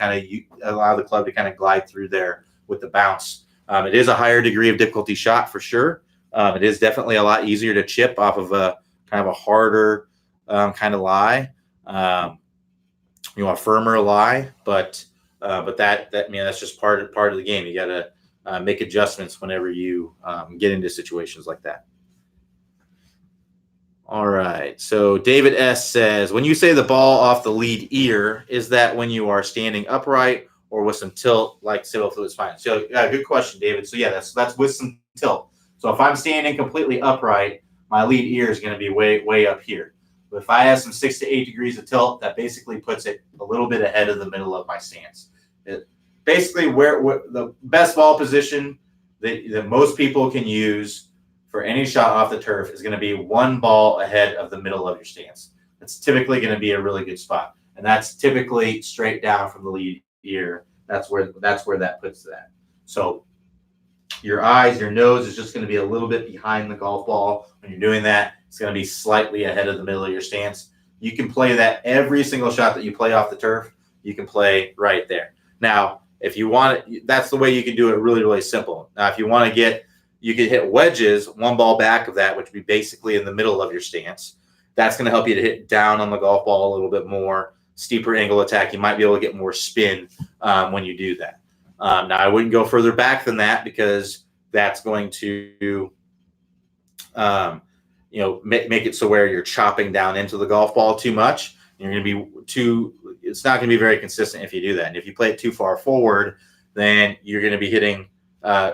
allow the club to kind of glide through there with the bounce. It is a higher degree of difficulty shot for sure. It is definitely a lot easier to chip off of a kind of a harder kind of lie. A firmer lie, but that's just part of the game. You got to make adjustments whenever you get into situations like that. All right. So David S says, when you say the ball off the lead ear, is that when you are standing upright or with some tilt, like civil fluid spine? So good question, David. So yeah, that's with some tilt. So if I'm standing completely upright, my lead ear is going to be way up here. But if I have some 6 to 8 degrees of tilt, that basically puts it a little bit ahead of the middle of my stance. Basically, where the best ball position that most people can use for any shot off the turf is going to be one ball ahead of the middle of your stance. That's typically going to be a really good spot, and that's typically straight down from the lead ear. That's where that puts that. So your eyes, your nose is just going to be a little bit behind the golf ball. When you're doing that, it's going to be slightly ahead of the middle of your stance. You can play that every single shot that you play off the turf. You can play right there. Now, if you want it, that's the way you can do it really, really simple. Now, if you want to you can hit wedges, one ball back of that, which would be basically in the middle of your stance. That's going to help you to hit down on the golf ball a little bit more, steeper angle attack. You might be able to get more spin when you do that. Now, I wouldn't go further back than that because that's going to, make it so where you're chopping down into the golf ball too much. You're going to be it's not going to be very consistent if you do that. And if you play it too far forward, then you're going to be hitting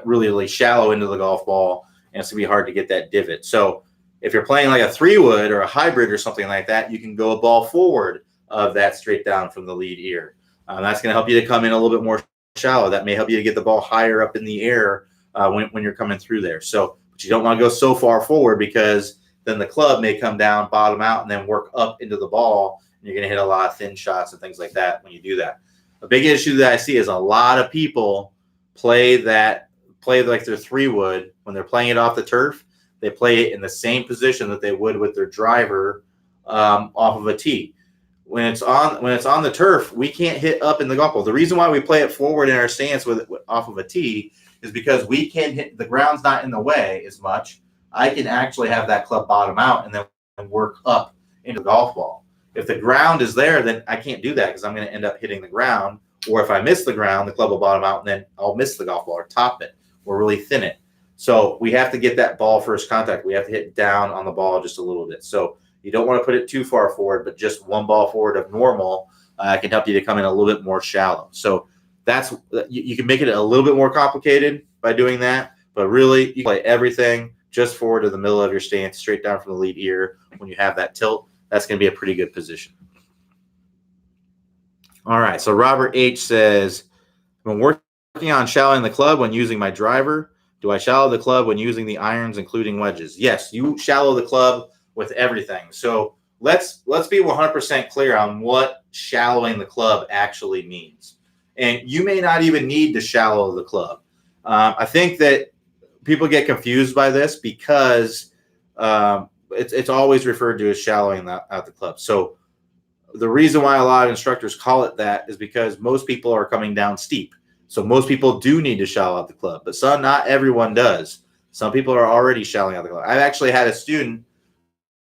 really, really shallow into the golf ball, and it's going to be hard to get that divot. So if you're playing like a 3-wood or a hybrid or something like that, you can go a ball forward of that straight down from the lead ear. That's going to help you to come in a little bit more shallow. That may help you to get the ball higher up in the air when you're coming through there. So, but you don't want to go so far forward because then the club may come down, bottom out, and then work up into the ball. And you're going to hit a lot of thin shots and things like that when you do that. A big issue that I see is a lot of people play like their 3-wood when they're playing it off the turf. They play it in the same position that they would with their driver off of a tee. When it's on the turf, we can't hit up in the golf ball. The reason why we play it forward in our stance off of a tee is because we can hit the ground's not in the way as much. I can actually have that club bottom out, and then work up into the golf ball. If the ground is there, then I can't do that because I'm going to end up hitting the ground. Or if I miss the ground, the club will bottom out, and then I'll miss the golf ball or top it or really thin it. So we have to get that ball first contact. We have to hit down on the ball just a little bit. So you don't want to put it too far forward, but just one ball forward of normal can help you to come in a little bit more shallow. So that's you can make it a little bit more complicated by doing that, but really you play everything just forward to the middle of your stance, straight down from the lead ear. When you have that tilt, that's going to be a pretty good position. All right, so Robert H. says, I've been working on shallowing the club when using my driver. Do I shallow the club when using the irons, including wedges? Yes, you shallow the club with everything. So let's be 100% clear on what shallowing the club actually means. And you may not even need to shallow the club. I think that people get confused by this because it's always referred to as shallowing out the club. So the reason why a lot of instructors call it that is because most people are coming down steep. So most people do need to shallow out the club, but not everyone does. Some people are already shallowing out the club. I've actually had a student,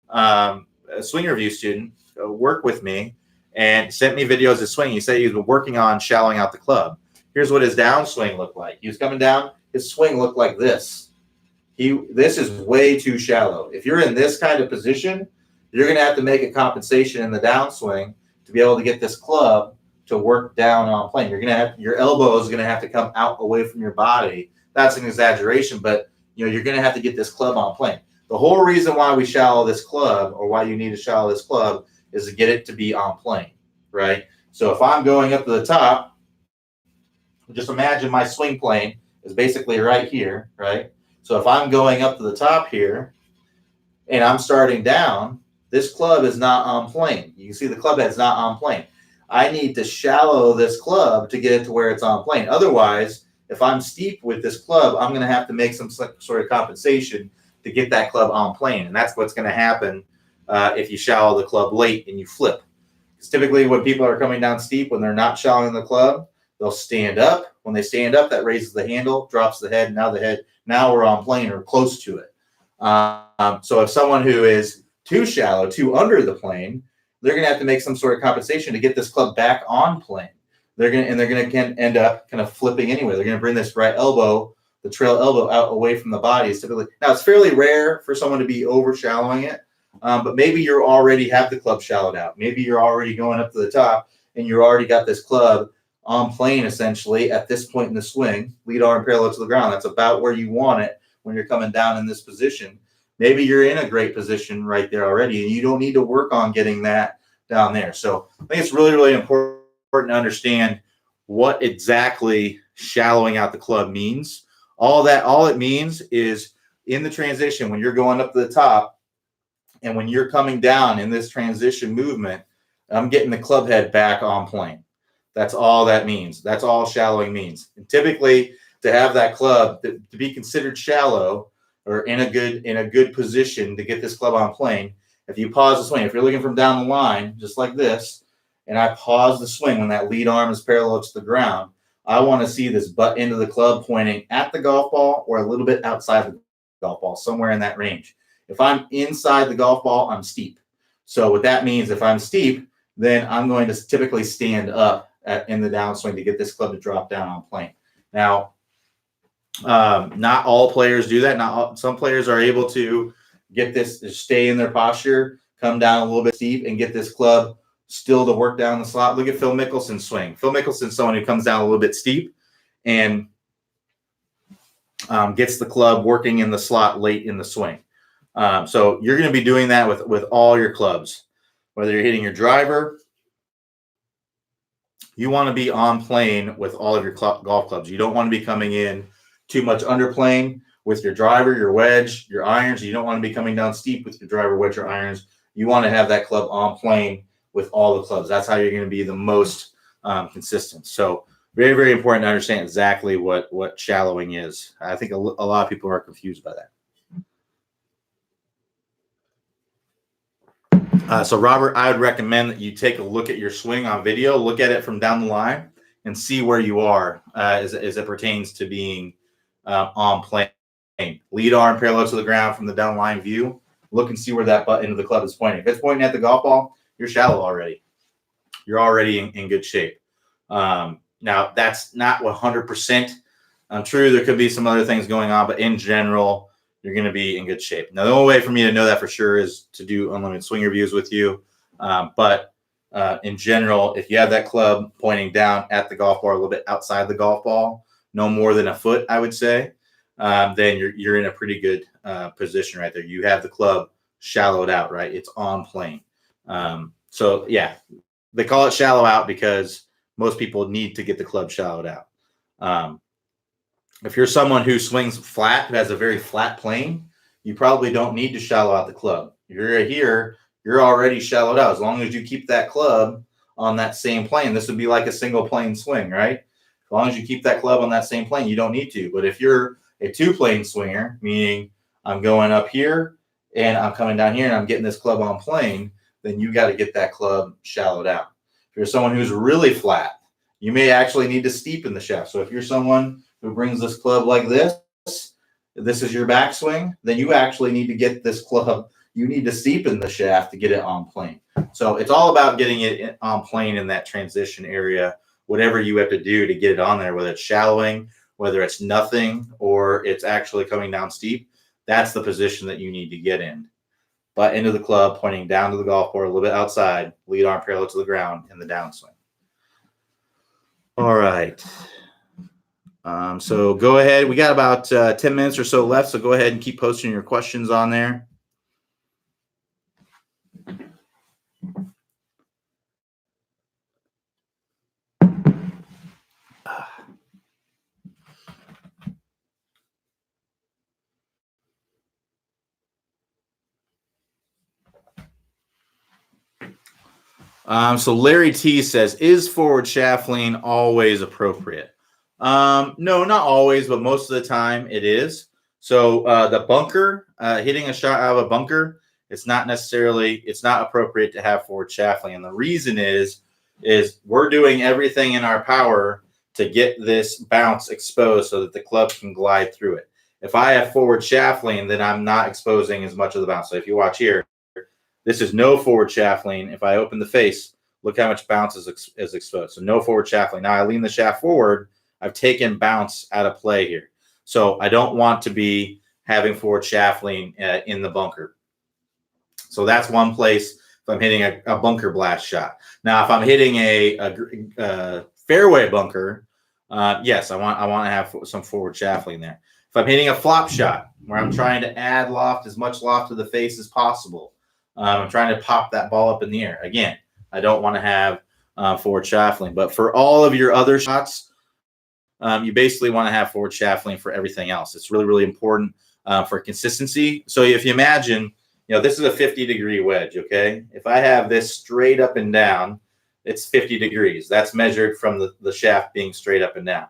a swing review student, work with me and sent me videos of swing. He said he was working on shallowing out the club. Here's what his downswing looked like. He was coming down. His swing looked like this. This is way too shallow. If you're in this kind of position, you're going to have to make a compensation in the downswing to be able to get this club to work down on plane. Your elbow is going to have to come out away from your body. That's an exaggeration, but you're going to have to get this club on plane. The whole reason why we shallow this club, or why you need to shallow this club, is to get it to be on plane, right? So if I'm going up to the top, just imagine my swing plane is basically right here, right? So if I'm going up to the top here and I'm starting down, this club is not on plane. You can see the club head's not on plane. I need to shallow this club to get it to where it's on plane. Otherwise, if I'm steep with this club, I'm going to have to make some sort of compensation to get that club on plane. And that's what's going to happen if you shallow the club late and you flip. Because typically when people are coming down steep, when they're not shallowing the club, they'll stand up. When they stand up, that raises the handle, drops the head. Now we're on plane or close to it. So if someone who is too shallow, too under the plane, they're going to have to make some sort of compensation to get this club back on plane. They're going to end up kind of flipping anyway. They're going to bring this right elbow, the trail elbow, out away from the body. Now it's fairly rare for someone to be over shallowing it, but maybe you already have the club shallowed out. Maybe you're already going up to the top and you already got this club on plane essentially at this point in the swing, lead arm parallel to the ground. That's about where you want it when you're coming down in this position. Maybe you're in a great position right there already, and you don't need to work on getting that down there. So I think it's really, really important to understand what exactly shallowing out the club means. All it means is in the transition, when you're going up to the top and when you're coming down in this transition movement, I'm getting the club head back on plane. That's all that means. That's all shallowing means. And typically, to have that club to be considered shallow or in a good position to get this club on plane, if you pause the swing, if you're looking from down the line, just like this, and I pause the swing when that lead arm is parallel to the ground, I want to see this butt end of the club pointing at the golf ball or a little bit outside the golf ball, somewhere in that range. If I'm inside the golf ball, I'm steep. So what that means, if I'm steep, then I'm going to typically stand up in the downswing to get this club to drop down on plane. Now, not all players do that. Some players are able to get this, to stay in their posture, come down a little bit steep, and get this club still to work down the slot. Look at Phil Mickelson's swing. Phil Mickelson's someone who comes down a little bit steep and gets the club working in the slot late in the swing. So you're going to be doing that with all your clubs, whether you're hitting your driver. You want to be on plane with all of your golf clubs. You don't want to be coming in too much under plane with your driver, your wedge, your irons. You don't want to be coming down steep with your driver, wedge, or irons. You want to have that club on plane with all the clubs. That's how you're going to be the most consistent. So very, very important to understand exactly what shallowing is. I think a lot of people are confused by that. So Robert, I would recommend that you take a look at your swing on video, look at it from down the line, and see where you are as it pertains to being on plane. Lead arm parallel to the ground from the down line view. look and see where that butt end of the club is pointing. If it's pointing at the golf ball, you're shallow already. You're already in good shape. Now, that's not 100% true. There could be some other things going on, but in general, you're going to be in good shape. Now, the only way for me to know that for sure is to do unlimited swing reviews with you. But in general, if you have that club pointing down at the golf ball, a little bit outside the golf ball, no more than a foot, I would say, then you're in a pretty good position right there. You have the club shallowed out, right? It's on plane. So yeah, they call it shallow out because most people need to get the club shallowed out. If you're someone who swings flat, who has a very flat plane, you probably don't need to shallow out the club. If you're here, you're already shallowed out. As long as you keep that club on that same plane, this would be like a single plane swing, right? As long as you keep that club on that same plane, you don't need to. But if you're a two-plane swinger, meaning I'm going up here and I'm coming down here and I'm getting this club on plane, then you got to get that club shallowed out. If you're someone who's really flat, you may actually need to steepen the shaft. So if you're someone who brings this club like this is your backswing, then you actually need to get this club. You need to steepen the shaft to get it on plane. So it's all about getting it on plane in that transition area, whatever you have to do to get it on there, whether it's shallowing, whether it's nothing, or it's actually coming down steep. That's the position that you need to get in. Butt into the club, pointing down to the golf ball, a little bit outside, lead arm parallel to the ground in the downswing. All right. So go ahead. We got about 10 minutes or so left, so go ahead and keep posting your questions on there. So Larry T says, is forward shaft lean always appropriate? No, not always, but most of the time it is. So the bunker, hitting a shot out of a bunker, it's not appropriate to have forward shaft lean. And the reason is we're doing everything in our power to get this bounce exposed so that the club can glide through it. If I have forward shaft lean, then I'm not exposing as much of the bounce. So if you watch here, this is no forward shaft lean. If I open the face, look how much bounce is exposed. So no forward shaft lean. Now I lean the shaft forward. I've taken bounce out of play here. So I don't want to be having forward shaft lean in the bunker. So that's one place if I'm hitting a bunker blast shot. Now, if I'm hitting a fairway bunker, yes, I want to have some forward shaft lean there. If I'm hitting a flop shot where I'm trying to add loft, as much loft to the face as possible, I'm trying to pop that ball up in the air. Again, I don't want to have forward shaft lean. But for all of your other shots, you basically want to have forward shaft lean for everything else. It's really, really important for consistency. So if you imagine, this is a 50-degree wedge, okay? If I have this straight up and down, it's 50 degrees. That's measured from the shaft being straight up and down.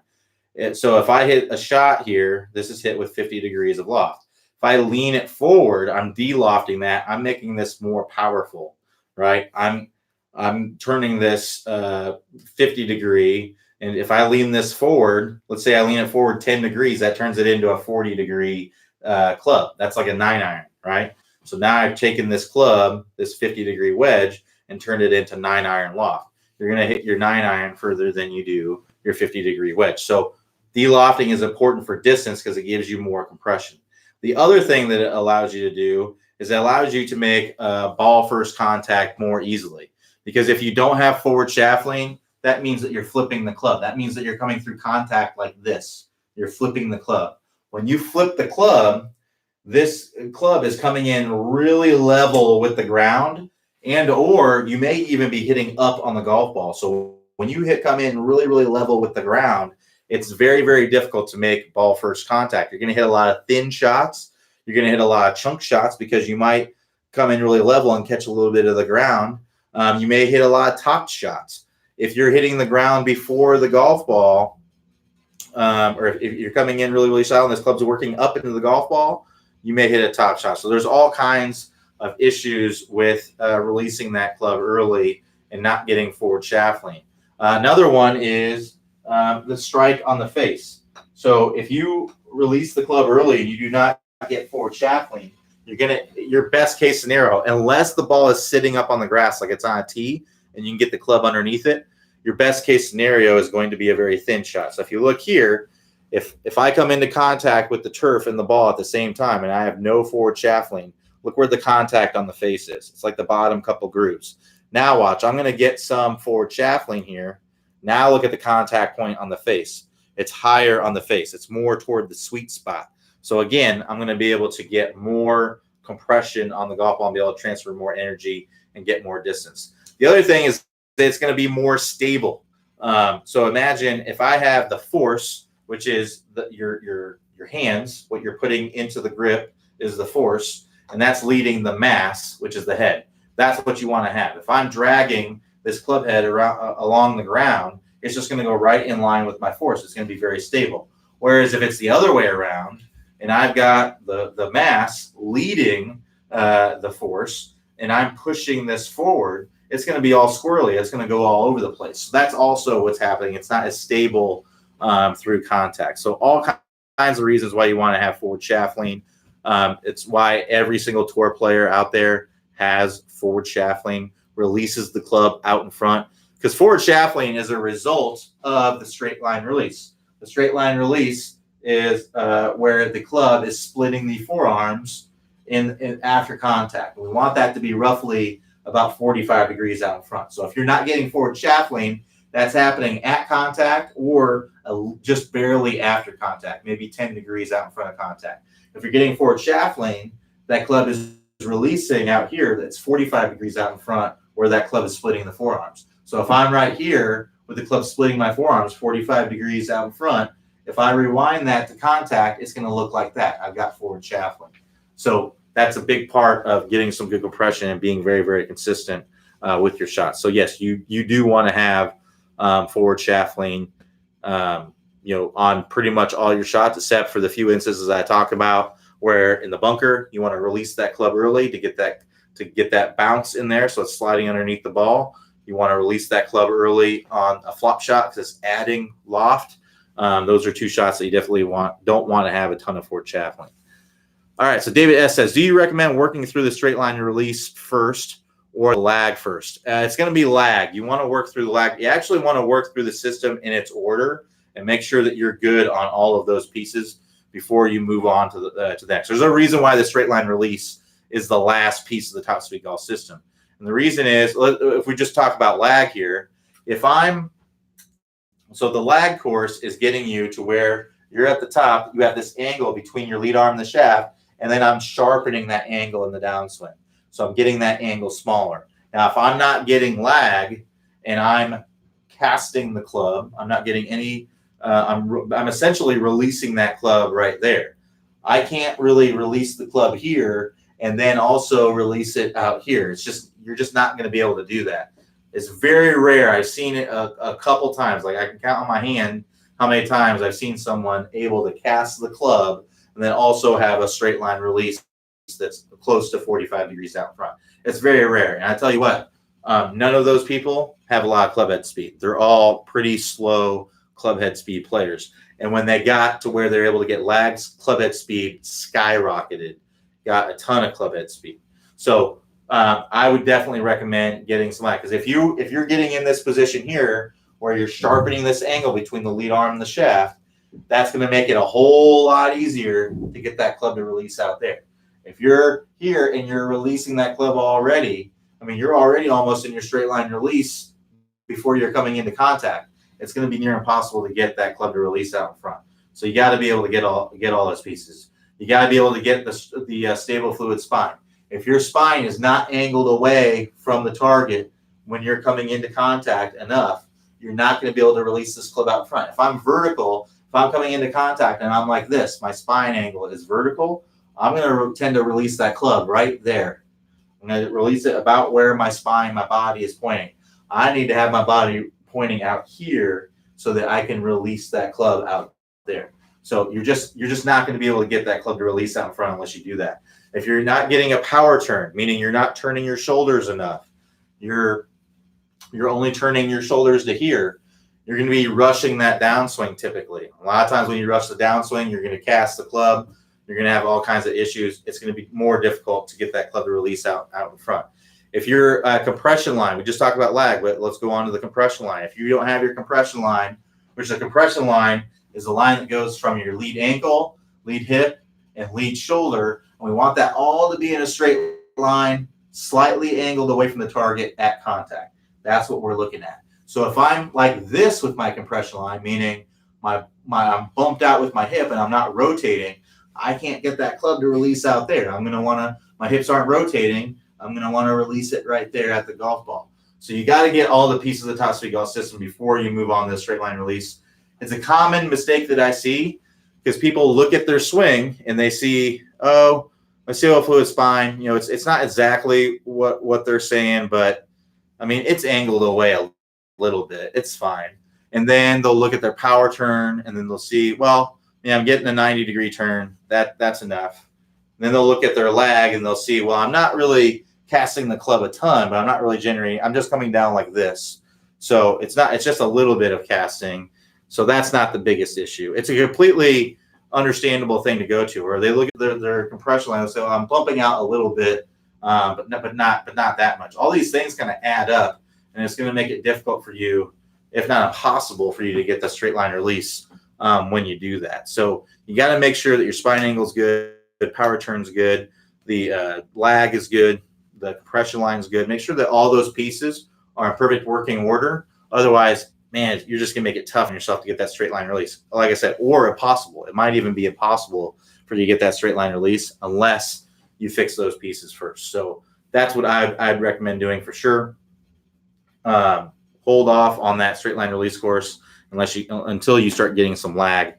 And so if I hit a shot here, this is hit with 50 degrees of loft. If I lean it forward, I'm de-lofting that. I'm making this more powerful, right? I'm turning this 50 degree, and if I lean this forward, let's say I lean it forward 10 degrees, that turns it into a 40-degree club. That's like a 9-iron, right? So now I've taken this club, this 50-degree wedge, and turned it into 9-iron loft. You're going to hit your 9-iron further than you do your 50-degree wedge. So de-lofting is important for distance because it gives you more compression. The other thing that it allows you to do is it allows you to make ball first contact more easily. Because if you don't have forward shaft lean, that means that you're flipping the club. That means that you're coming through contact like this. You're flipping the club. When you flip the club, this club is coming in really level with the ground, and or you may even be hitting up on the golf ball. So when you come in really, really level with the ground, it's very, very difficult to make ball first contact. You're going to hit a lot of thin shots. You're going to hit a lot of chunk shots because you might come in really level and catch a little bit of the ground. You may hit a lot of top shots. If you're hitting the ground before the golf ball, or if you're coming in really, really shallow and this club's working up into the golf ball, you may hit a top shot. So there's all kinds of issues with releasing that club early and not getting forward shaft lean. Another one is the strike on the face. So if you release the club early and you do not get forward shaft lean, your best case scenario, unless the ball is sitting up on the grass like it's on a tee and you can get the club underneath it, your best case scenario is going to be a very thin shot. So if you look here, if I come into contact with the turf and the ball at the same time and I have no forward shaft lean, look where the contact on the face is. It's like the bottom couple grooves. Now watch, I'm going to get some forward shaft lean here. Now look at the contact point on the face. It's higher on the face. It's more toward the sweet spot. So again, I'm going to be able to get more compression on the golf ball and be able to transfer more energy and get more distance. The other thing is that it's going to be more stable. So imagine if I have the force, which is your hands, what you're putting into the grip is the force, and that's leading the mass, which is the head. That's what you want to have. If I'm dragging this club head around along the ground, it's just going to go right in line with my force. It's going to be very stable. Whereas if it's the other way around, and I've got the mass leading the force, and I'm pushing this forward, it's going to be all squirrely. It's going to go all over the place. So that's also what's happening. It's not as stable through contact. So all kinds of reasons why you want to have forward shaft lean. It's why every single tour player out there has forward shaft lean, releases the club out in front, because forward shaft lean is a result of the straight line release. The straight line release is where the club is splitting the forearms in after contact. We want that to be roughly about 45 degrees out in front. So if you're not getting forward shaft lean, that's happening at contact or just barely after contact, maybe 10 degrees out in front of contact. If you're getting forward shaft lean, that club is releasing out here, that's 45 degrees out in front where that club is splitting the forearms. So if I'm right here with the club splitting my forearms 45 degrees out in front, if I rewind that to contact, it's going to look like that. I've got forward shaft lean. So that's a big part of getting some good compression and being very, very consistent with your shots. So yes, you do want to have forward shaft lean, on pretty much all your shots, except for the few instances I talk about where in the bunker you want to release that club early to get that bounce in there, so it's sliding underneath the ball. You want to release that club early on a flop shot because it's adding loft. Those are two shots that you definitely don't want to have a ton of forward shaft lean. All right, so David S. says, do you recommend working through the straight line release first or lag first? It's going to be lag. You want to work through the lag. You actually want to work through the system in its order and make sure that you're good on all of those pieces before you move on to the next. There's a reason why the straight line release is the last piece of the Top Speed Golf system. And the reason is, if we just talk about lag here, so the lag course is getting you to where you're at the top, you have this angle between your lead arm and the shaft, and then I'm sharpening that angle in the downswing. So I'm getting that angle smaller. Now, if I'm not getting lag and I'm casting the club, I'm not getting any, I'm essentially releasing that club right there. I can't really release the club here and then also release it out here. You're just not going to be able to do that. It's very rare. I've seen it a couple times. Like I can count on my hand how many times I've seen someone able to cast the club and then also have a straight line release that's close to 45 degrees out in front. It's very rare. And I tell you what, none of those people have a lot of club head speed. They're all pretty slow club head speed players. And when they got to where they're able to get lags, club head speed skyrocketed, got a ton of club head speed. So I would definitely recommend getting some lag, because if you're getting in this position here where you're sharpening this angle between the lead arm and the shaft, that's going to make it a whole lot easier to get that club to release out there. If you're here and you're releasing that club already, I mean, you're already almost in your straight line release before you're coming into contact. It's going to be near impossible to get that club to release out in front. So you got to be able to get all those pieces. You got to be able to get the stable fluid spine. If your spine is not angled away from the target when you're coming into contact enough, you're not going to be able to release this club out front. If I'm vertical, if I'm coming into contact and I'm like this, my spine angle is vertical, I'm going to tend to release that club right there. I'm going to release it about where my spine, my body is pointing. I need to have my body pointing out here so that I can release that club out there. So you're just not going to be able to get that club to release out in front unless you do that. If you're not getting a power turn, meaning you're not turning your shoulders enough, you're only turning your shoulders to here, you're going to be rushing that downswing typically. A lot of times when you rush the downswing, you're going to cast the club. You're going to have all kinds of issues. It's going to be more difficult to get that club to release out in front. If you're a compression line, we just talked about lag, but let's go on to the compression line. If you don't have your compression line, which the compression line is the line that goes from your lead ankle, lead hip, and lead shoulder, and we want that all to be in a straight line, slightly angled away from the target at contact. That's what we're looking at. So if I'm like this with my compression line, meaning I'm bumped out with my hip and I'm not rotating, I can't get that club to release out there. I'm going to want to, my hips aren't rotating. I'm going to want to release it right there at the golf ball. So you got to get all the pieces of the top speed golf system before you move on to the straight line release. It's a common mistake that I see because people look at their swing and they see, oh, my COO fluid's fine. You know, it's not exactly what they're saying, but I mean, it's angled away a little bit. It's fine. And then they'll look at their power turn and then they'll see, well, yeah, I'm getting a 90-degree turn. That's enough. And then they'll look at their lag and they'll see, well, I'm not really casting the club a ton, but I'm not really generating. I'm just coming down like this. So it's just a little bit of casting. So that's not the biggest issue. It's a completely understandable thing to go to, where they look at their compression line and say, well, I'm bumping out a little bit, but not that much. All these things kind of add up, and it's going to make it difficult for you, if not impossible, for you to get the straight line release when you do that. So you got to make sure that your spine angle is good, the power turn's good, the lag is good, the compression line is good. Make sure that all those pieces are in perfect working order. Otherwise, man, you're just going to make it tough on yourself to get that straight line release. Like I said, or impossible. It might even be impossible for you to get that straight line release unless you fix those pieces first. So that's what I'd recommend doing for sure. Hold off on that straight line release course until you start getting some lag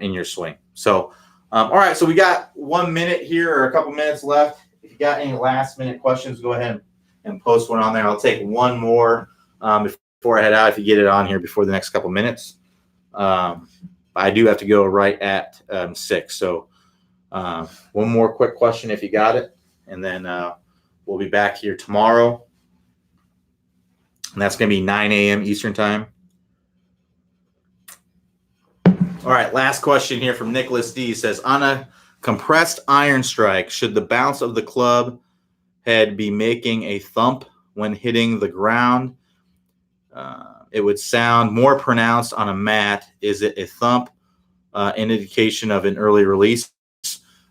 in your swing. So, all right, so we got 1 minute here or a couple minutes left. If you got any last minute questions, go ahead and post one on there. I'll take one more before I head out if you get it on here before the next couple minutes. I do have to go right at 6. So one more quick question if you got it, and then we'll be back here tomorrow. And that's going to be 9 a.m. Eastern time. All right, last question here from Nicholas D. Says, on a compressed iron strike, should the bounce of the club head be making a thump when hitting the ground? It would sound more pronounced on a mat. Is it a thump, an indication of an early release?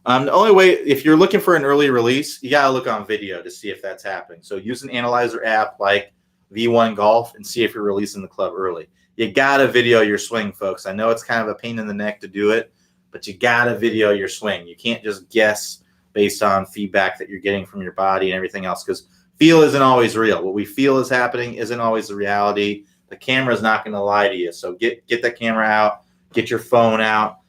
The only way, if you're looking for an early release, you got to look on video to see if that's happening. So use an analyzer app like V1 Golf and see if you're releasing the club early. You got to video your swing, folks. I know it's kind of a pain in the neck to do it, but you got to video your swing. You can't just guess based on feedback that you're getting from your body and everything else, because feel isn't always real. What we feel is happening isn't always the reality. The camera is not going to lie to you. So get the camera out, get your phone out.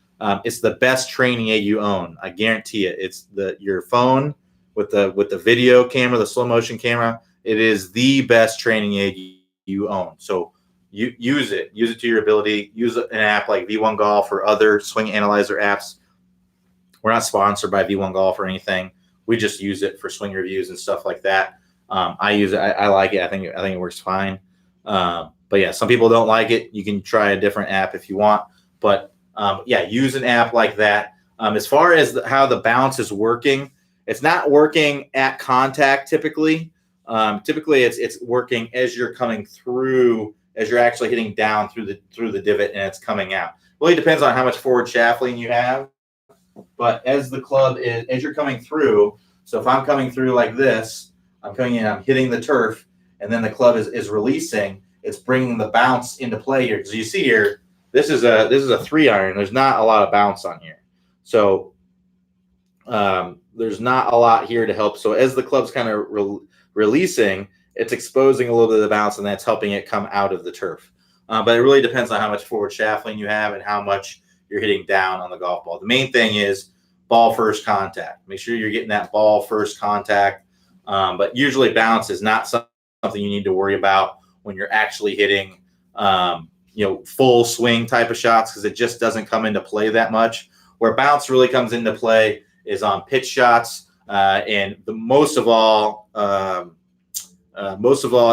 It's the best training aid you own. I guarantee it. It's your phone with the video camera, the slow motion camera. It is the best training aid you own. So you use it to your ability. Use an app like V1 Golf or other swing analyzer apps. We're not sponsored by V1 Golf or anything. We just use it for swing reviews and stuff like that. I use it. I like it. I think it works fine. But yeah, some people don't like it. You can try a different app if you want. But yeah, use an app like that. As far as how the bounce is working, it's not working at contact typically. Typically, it's working as you're coming through, as you're actually hitting down through the divot and it's coming out. Really depends on how much forward shaft lean you have. But as you're coming through, so if I'm coming through like this, I'm coming in, I'm hitting the turf, and then the club is releasing. It's bringing the bounce into play here. Because you see here, this is a 3-iron. There's not a lot of bounce on here, so there's not a lot here to help. So as the club's kind of releasing, it's exposing a little bit of the bounce, and that's helping it come out of the turf. But it really depends on how much forward shaft lean you have and how much you're hitting down on the golf ball. The main thing is ball first contact. Make sure you're getting that ball first contact. But usually bounce is not something you need to worry about when you're actually hitting, full swing type of shots, because it just doesn't come into play that much. Where bounce really comes into play is on pitch shots, and most of all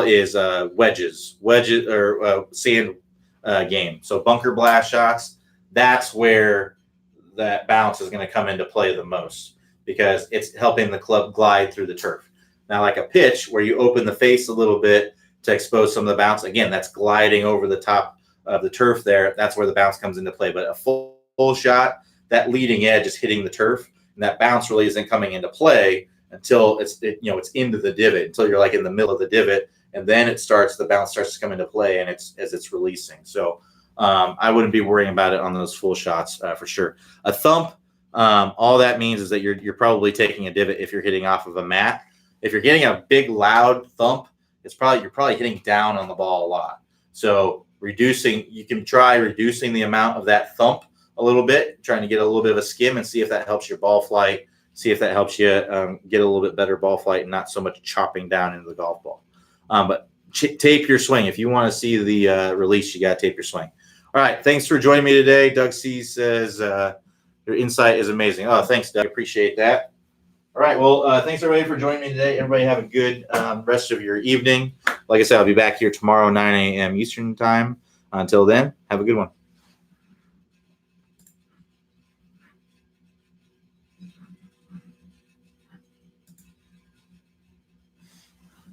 is wedges or sand game. So bunker blast shots. That's where that bounce is going to come into play the most because it's helping the club glide through the turf. Now, like a pitch where you open the face a little bit to expose some of the bounce, again, that's gliding over the top of the turf there. That's where the bounce comes into play. But a full shot, that leading edge is hitting the turf, and that bounce really isn't coming into play until it's into the divot, until you're like in the middle of the divot, and then the bounce starts to come into play, and as it's releasing. So I wouldn't be worrying about it on those full shots for sure. A thump, all that means is that you're probably taking a divot if you're hitting off of a mat. If you're getting a big loud thump, you're probably hitting down on the ball a lot. So you can try reducing the amount of that thump a little bit, trying to get a little bit of a skim and see if that helps your ball flight, see if that helps you get a little bit better ball flight and not so much chopping down into the golf ball. But tape your swing. If you want to see the release, you got to tape your swing. All right. Thanks for joining me today. Doug C says your insight is amazing. Oh, thanks, Doug. Appreciate that. All right. Well, thanks, everybody, for joining me today. Everybody have a good rest of your evening. Like I said, I'll be back here tomorrow, 9 a.m. Eastern time. Until then, have a good one.